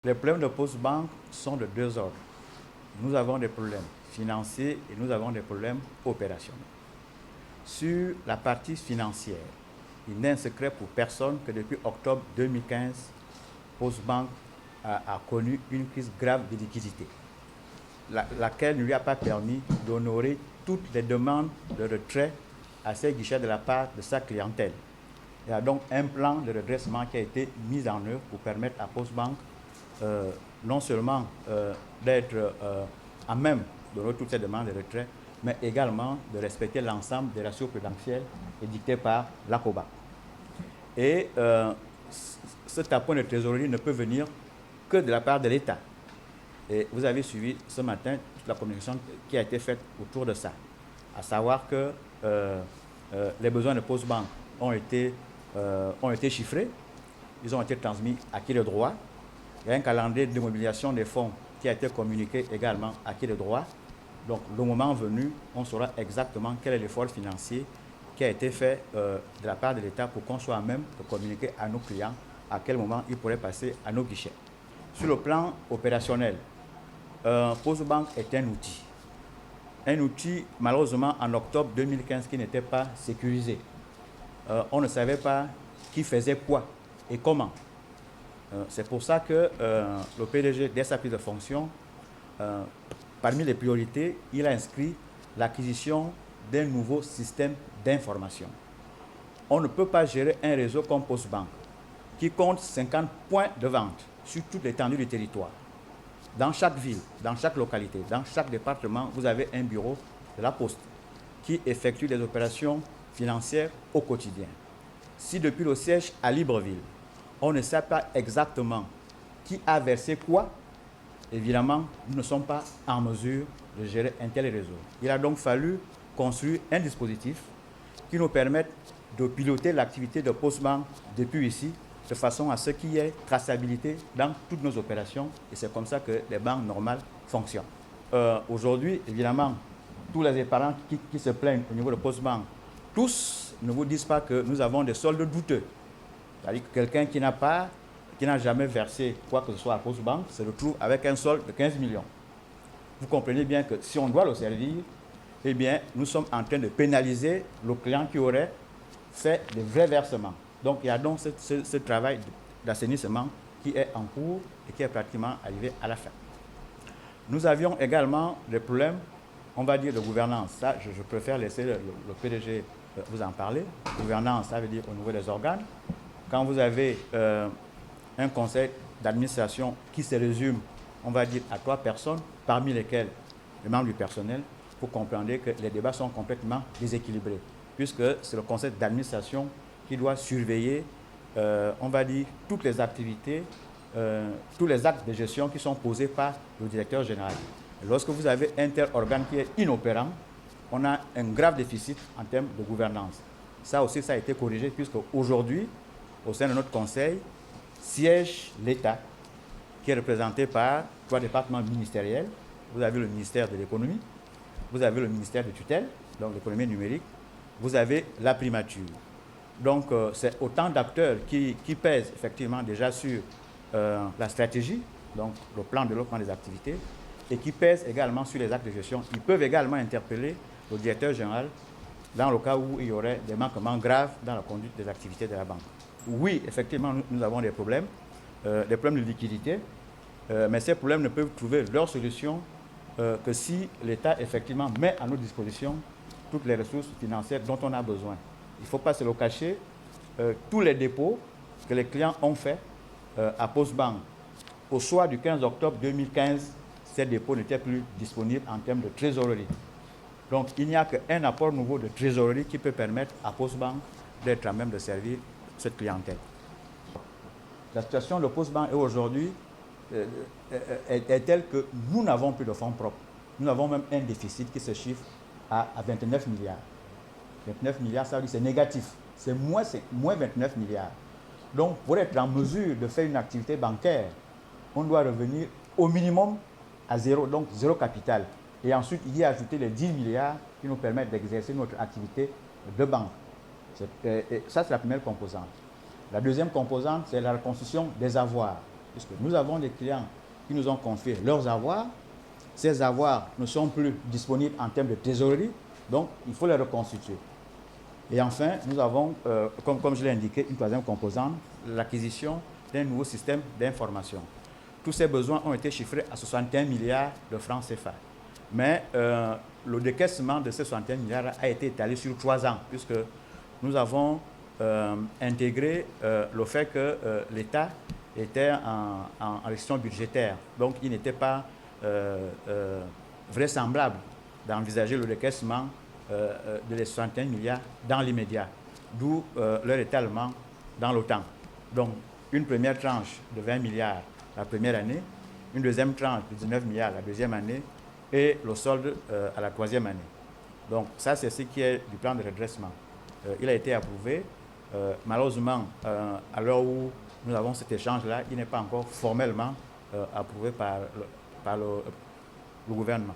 Les problèmes de Postbank sont de deux ordres. Nous avons des problèmes financiers et nous avons des problèmes opérationnels. Sur la partie financière, il n'est un secret pour personne que depuis octobre 2015, Postbank a connu une crise grave de liquidité, laquelle ne lui a pas permis d'honorer toutes les demandes de retrait à ses guichets de la part de sa clientèle. Il y a donc un plan de redressement qui a été mis en œuvre pour permettre à Postbank non seulement d'être à même d'honorer toutes ces demandes de retrait, mais également de respecter l'ensemble des ratios prudentiels édictés par l'ACOBA. Et cet apport de trésorerie ne peut venir que de la part de l'État. Et vous avez suivi ce matin toute la communication qui a été faite autour de ça, à savoir que les besoins de Postbank ont été chiffrés, ils ont été transmis à qui de droit. Il y a un calendrier de mobilisation des fonds qui a été communiqué également à qui de droit. Donc, le moment venu, on saura exactement quel est l'effort financier qui a été fait de la part de l'État pour qu'on soit à même de communiquer à nos clients à quel moment ils pourraient passer à nos guichets. Sur le plan opérationnel, Postbank est un outil. Un outil, malheureusement, en octobre 2015, qui n'était pas sécurisé. On ne savait pas qui faisait quoi et comment. C'est pour ça que le PDG, dès sa prise de fonction, parmi les priorités, il a inscrit l'acquisition d'un nouveau système d'information. On ne peut pas gérer un réseau comme Postbank, qui compte 50 points de vente sur toute l'étendue du territoire. Dans chaque ville, dans chaque localité, dans chaque département, vous avez un bureau de la Poste qui effectue des opérations financières au quotidien. Si depuis le siège à Libreville, on ne sait pas exactement qui a versé quoi, évidemment, nous ne sommes pas en mesure de gérer un tel réseau. Il a donc fallu construire un dispositif qui nous permette de piloter l'activité de Postbank depuis ici, de façon à ce qu'il y ait traçabilité dans toutes nos opérations, et c'est comme ça que les banques normales fonctionnent. Aujourd'hui, évidemment, tous les épargnants qui se plaignent au niveau de Postbank, tous ne vous disent pas que nous avons des soldes douteux. C'est-à-dire que quelqu'un qui n'a jamais versé quoi que ce soit à Postbank se retrouve avec un solde de 15 millions. Vous comprenez bien que si on doit le servir, eh bien, nous sommes en train de pénaliser le client qui aurait fait des vrais versements. Donc, il y a donc ce travail d'assainissement qui est en cours et qui est pratiquement arrivé à la fin. Nous avions également des problèmes, on va dire, de gouvernance. Ça, je préfère laisser le PDG vous en parler. Gouvernance, ça veut dire au niveau des organes. Quand vous avez un conseil d'administration qui se résume, on va dire, à 3 personnes, parmi lesquelles les membres du personnel, vous comprendrez que les débats sont complètement déséquilibrés, puisque c'est le conseil d'administration qui doit surveiller, on va dire, toutes les activités, tous les actes de gestion qui sont posés par le directeur général. Et lorsque vous avez un tel organe qui est inopérant, on a un grave déficit en termes de gouvernance. Ça aussi, ça a été corrigé, puisque aujourd'hui, au sein de notre conseil, siège l'État, qui est représenté par 3 départements ministériels. Vous avez le ministère de l'économie, vous avez le ministère de tutelle, donc l'économie numérique, vous avez la primature. Donc, c'est autant d'acteurs qui pèsent effectivement déjà sur la stratégie, donc le plan de développement des activités, et qui pèsent également sur les actes de gestion. Ils peuvent également interpeller le directeur général dans le cas où il y aurait des manquements graves dans la conduite des activités de la banque. Oui, effectivement, nous avons des problèmes de liquidité, mais ces problèmes ne peuvent trouver leur solution que si l'État, effectivement, met à notre disposition toutes les ressources financières dont on a besoin. Il ne faut pas se le cacher, tous les dépôts que les clients ont faits à Postbank au soir du 15 octobre 2015, ces dépôts n'étaient plus disponibles en termes de trésorerie. Donc, il n'y a qu'un apport nouveau de trésorerie qui peut permettre à Postbank d'être à même de servir cette clientèle. La situation de Postbank aujourd'hui est telle que nous n'avons plus de fonds propres. Nous avons même un déficit qui se chiffre à 29 milliards. 29 milliards, ça veut dire que c'est négatif. C'est moins 29 milliards. Donc, pour être en mesure de faire une activité bancaire, on doit revenir au minimum à zéro, donc zéro capital. Et ensuite, y ajouter les 10 milliards qui nous permettent d'exercer notre activité de banque. Ça, c'est la première composante. La deuxième composante, c'est la reconstitution des avoirs. puisque nous avons des clients qui nous ont confié leurs avoirs. Ces avoirs ne sont plus disponibles en termes de trésorerie, donc il faut les reconstituer. Et enfin, nous avons, comme je l'ai indiqué, une troisième composante, l'acquisition d'un nouveau système d'information. Tous ces besoins ont été chiffrés à 61 milliards de francs CFA. Mais le décaissement de ces 61 milliards a été étalé sur 3 ans, puisque nous avons intégré le fait que l'État était en restriction budgétaire. Donc, il n'était pas vraisemblable d'envisager le décaissement de les 61 milliards dans l'immédiat, d'où leur étalement dans le temps. Donc, une première tranche de 20 milliards la première année, une deuxième tranche de 19 milliards la deuxième année et le solde à la troisième année. Donc, ça, c'est ce qui est du plan de redressement. Il a été approuvé. Malheureusement, à l'heure où nous avons cet échange-là, il n'est pas encore formellement approuvé par le gouvernement.